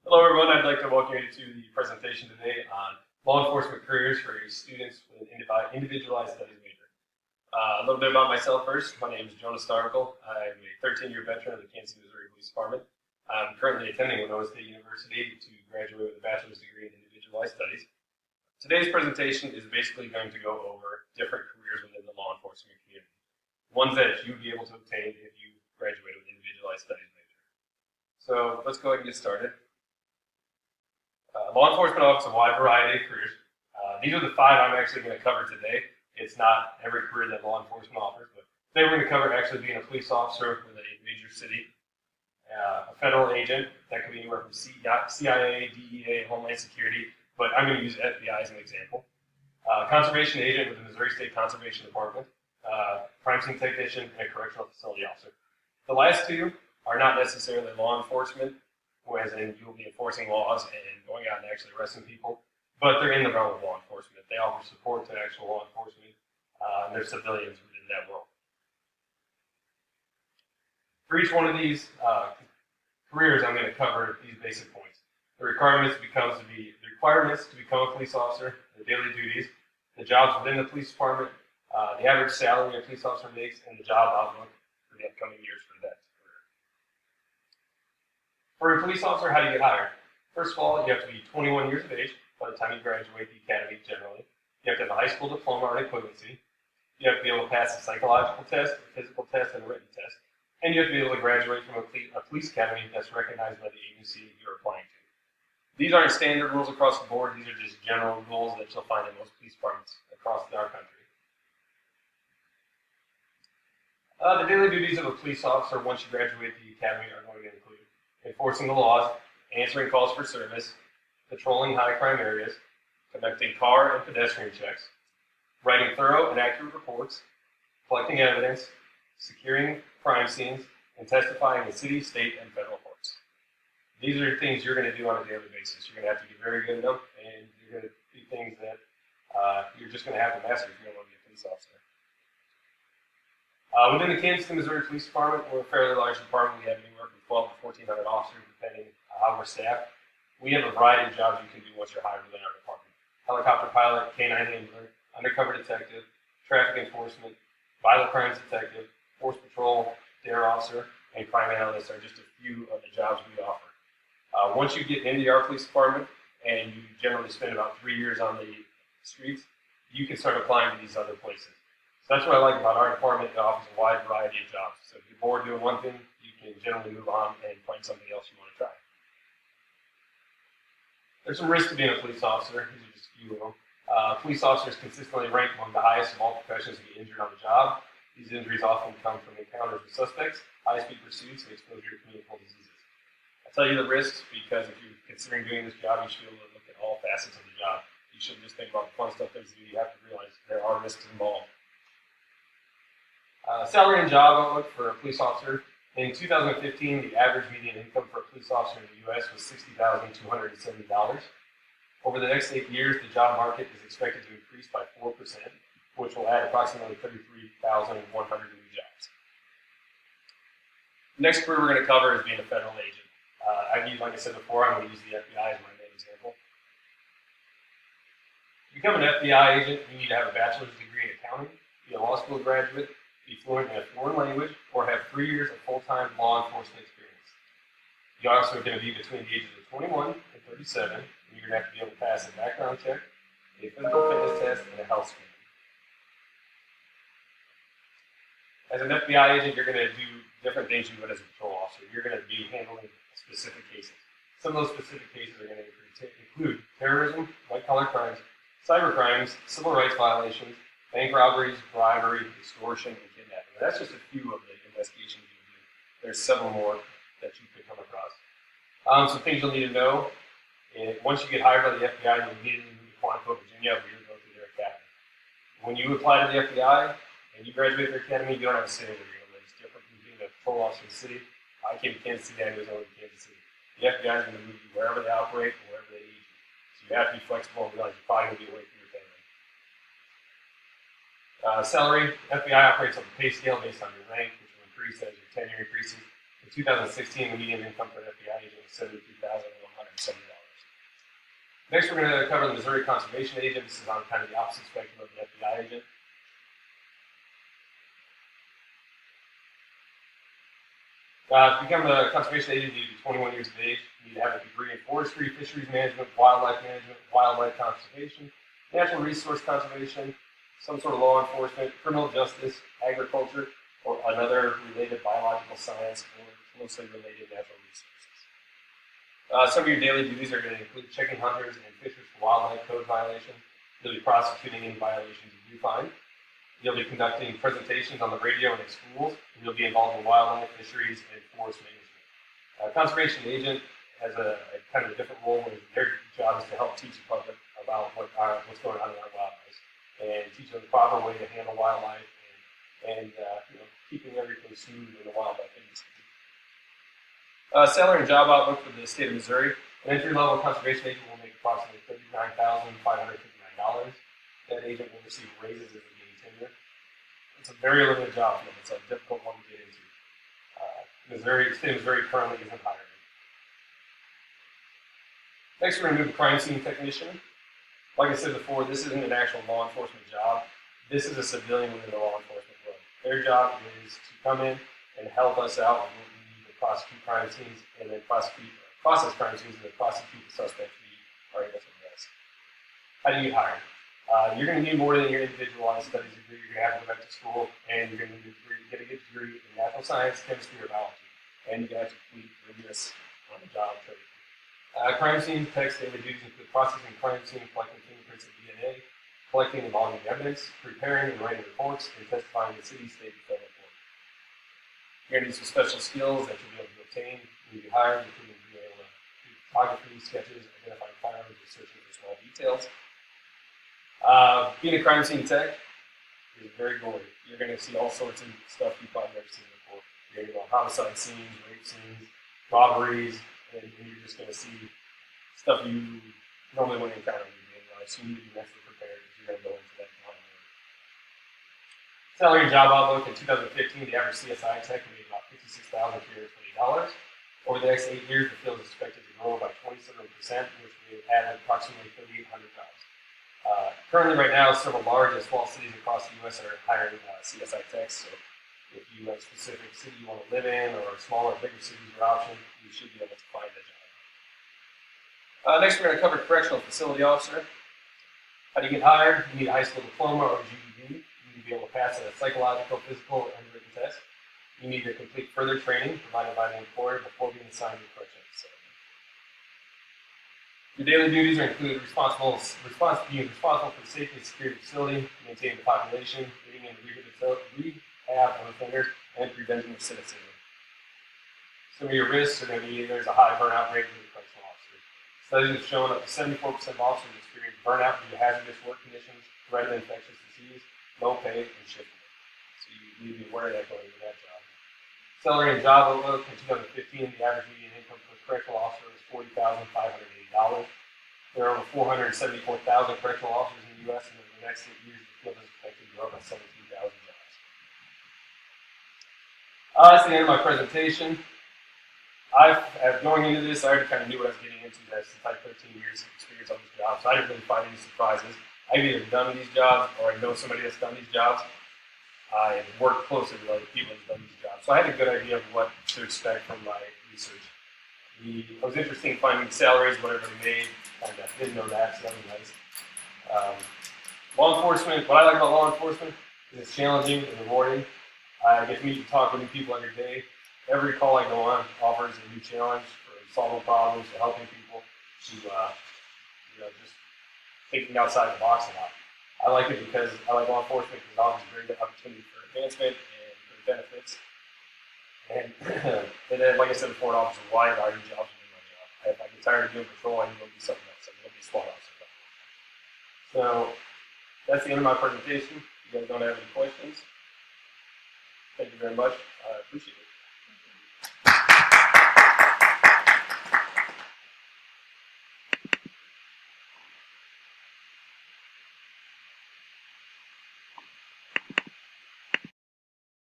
Hello everyone, I'd like to welcome you to the presentation today on law enforcement careers for students with an individualized studies major. A little bit about myself first. My name is Jonas Starkle. I'm a 13-year veteran of the Kansas City, Missouri Police Department. I'm currently attending Winona State University to graduate with a bachelor's degree in individualized studies. Today's presentation is basically going to go over different careers within the law enforcement community, ones that you'd be able to obtain if you graduated with an individualized studies major. So let's go ahead and get started. Law enforcement offers a wide variety of careers. These are the 5 I'm actually going to cover today. It's not every career that law enforcement offers, but today we're going to cover actually being a police officer with a major city, a federal agent, that could be anywhere from CIA, DEA, Homeland Security, but I'm going to use FBI as an example. Conservation agent with the Missouri State Conservation Department, crime scene technician, and a correctional facility officer. The last 2 are not necessarily law enforcement, as in you'll be enforcing laws and going out and actually arresting people, but they're in the realm of law enforcement. They offer support to actual law enforcement, and they're civilians within that world. For each one of these careers, I'm going to cover these basic points. The requirements to become a police officer, the daily duties, the jobs within the police department, the average salary a police officer makes, and the job outlook for the upcoming years for that. For a police officer, how do you get hired? First of all, you have to be 21 years of age by the time you graduate the academy generally. You have to have a high school diploma or equivalency. You have to be able to pass a psychological test, a physical test, and a written test. And you have to be able to graduate from a police academy that's recognized by the agency you're applying to. These aren't standard rules across the board. These are just general rules that you'll find in most police departments across our country. The daily duties of a police officer once you graduate the academy are going to include enforcing the laws, answering calls for service, patrolling high crime areas, conducting car and pedestrian checks, writing thorough and accurate reports, collecting evidence, securing crime scenes, and testifying in city, state, and federal courts. These are things you're going to do on a daily basis. You're going to have to get very good at them, and you're going to do things that you're just going to have to master if you're going to be a police officer. Within the Kansas City, Missouri Police Department, we're a fairly large department. We have anywhere from 12 to 1,400 officers, depending on how we're staffed. We have a variety of jobs you can do once you're hired within our department. Helicopter pilot, K-9 handler, undercover detective, traffic enforcement, violent crimes detective, force patrol, dare officer, and crime analyst are just a few of the jobs we offer. Once you get into our police department, and you generally spend about 3 years on the streets, you can start applying to these other places. So that's what I like about our department. It offers a wide variety of jobs. So if you're bored doing one thing, you can generally move on and find something else you want to try. There's some risks to being a police officer. These are just a few of them. Police officers consistently rank among the highest of all professions to get injured on the job. These injuries often come from encounters with suspects, high-speed pursuits, and exposure to communicable diseases. I tell you the risks because if you're considering doing this job, you should be able to look at all facets of the job. You shouldn't just think about the fun stuff that you do. You have to realize there are risks involved. Salary and job outlook for a police officer. In 2015, the average median income for a police officer in the U.S. was $60,270. Over the next 8 years, the job market is expected to increase by 4%, which will add approximately 33,100 new jobs. The next career we're going to cover is being a federal agent. Like I said before, I'm going to use the FBI as my main example. To become an FBI agent, you need to have a bachelor's degree in accounting, be a law school graduate, be fluent in a foreign language, or have 3 years of full-time law enforcement experience. You're also going to be between the ages of 21 and 37, and you're going to have to be able to pass a background check, a physical fitness test, and a health screening. As an FBI agent, you're going to do different things you would as a patrol officer. You're going to be handling specific cases. Some of those specific cases are going to include terrorism, white-collar crimes, cyber crimes, civil rights violations, bank robberies, bribery, extortion, and kidnapping. And that's just a few of the investigations you do. There's several more that you could come across. Some things you'll need to know. Once you get hired by the FBI, you'll immediately move to Quantico, Virginia, where you'll go through their academy. When you apply to the FBI and you graduate their academy, you don't have a city where you're going to live. It's different from being a patrol officer in the city. I came to Kansas City, I was only in Kansas City. The FBI is going to move you wherever they operate and wherever they need you. So you have to be flexible and realize you're probably going to be away from your family. Salary, FBI operates on a pay scale based on your rank, which will increase as your tenure increases. In 2016, the median income for an FBI agent was $73,160. Next, we're going to cover the Missouri Conservation Agent. This is on kind of the opposite spectrum of the FBI agent. To become a conservation agent, you need to be 21 years of age. You need to have a degree in forestry, fisheries management, wildlife conservation, natural resource conservation, some sort of law enforcement, criminal justice, agriculture, or another related biological science or closely related natural resources. Some of your daily duties are going to include checking hunters and fishers for wildlife code violations. You'll be prosecuting any violations you do find. You'll be conducting presentations on the radio and in schools, and you'll be involved in wildlife, fisheries, and forest management. Conservation agent has a kind of a different role, where their job is to help teach the public about what's going on in our wildlife and teach them the proper way to handle wildlife and keeping everything smooth in the wildlife industry. Salary and job outlook for the state of Missouri. An entry-level conservation agent will make approximately $39,559. That agent will receive raises as they gain tenure. It's a very limited job for them. It's a difficult one to get into. State of Missouri currently isn't hiring. Next, we're going to move to crime scene technician. Like I said before, this isn't an actual law enforcement job. This is a civilian within the law enforcement world. Their job is to come in and help us out when we need to prosecute crime scenes and then process crime scenes and then prosecute the suspects we are able to arrest. How do you hire? You're going to need more than your individualized studies degree. You're going to have to go back to school, and you're going to need get a good degree in natural science, chemistry, or biology. And you're going to have to complete rigorous on-the-job training. Crime scene techs daily duties include processing crime scene, collecting fingerprints and DNA, collecting and logging evidence, preparing and writing reports, and testifying in city, state, and federal court. You're going to need some special skills that you'll be able to obtain when you be hired, including being able to do photography, sketches, identifying firearms, and searching for small details. Being a crime scene tech is very gory. You're going to see all sorts of stuff you've probably never seen before. You're going to go on homicide scenes, rape scenes, robberies, and you're just going to see stuff you normally wouldn't encounter in your daily life. So you need to be mentally prepared if you're going to go into that kind of work. Salary and job outlook in 2015, the average CSI tech made about $56,320. Over the next 8 years, the field is expected to grow by 27%, which will add approximately 3,800 jobs. Currently, right now, several large and small cities across the U.S. are hiring CSI techs. So if you have a specific city you want to live in, or a smaller, bigger city is your option, you should be able to find that job. Next, we're going to cover correctional facility officer. How do you get hired? You need a high school diploma or GED. You need to be able to pass a psychological, physical, and written test. You need to complete further training provided by the employer before being assigned to a correctional facility. Your daily duties include being responsible for the safety and security of the facility, maintaining the population, getting into rehab of offenders, and preventing recidivism. Some of your risks are going to be there's a high burnout rate for the correctional officers. Studies have shown up to 74% of officers experience burnout due to hazardous work conditions, threat of infectious disease, low pay, and shift work. So you need to be aware of that going into that job. Salary and job outlook in 2015, the average median income for a correctional officer was $40,580. There are over 474,000 correctional officers in the U.S., and over the next 8 years, the field is expected to grow by 17,000 jobs. That's the end of my presentation. Going into this, I already kind of knew what I was getting into since I had 13 years of experience on this job, so I didn't really find any surprises. I've either done these jobs or I know somebody that's done these jobs. I have worked closely with other people that's done these jobs, so I had a good idea of what to expect from my research. It was interesting finding the salaries, what everybody made. I didn't know that, so that was nice. Law enforcement, what I like about law enforcement is it's challenging and rewarding. I get to meet and talk with new people every day. Every call I go on offers a new challenge for solving problems, for helping people, to just thinking outside the box a lot. I like it because I like law enforcement because it offers a great opportunity for advancement and for benefits. And then, like I said before, it offers a wide variety of jobs within my job. If I get tired of doing patrol, I can go do something else. I can go be a SWAT officer. So that's the end of my presentation. If you guys don't have any questions, thank you very much. I appreciate it.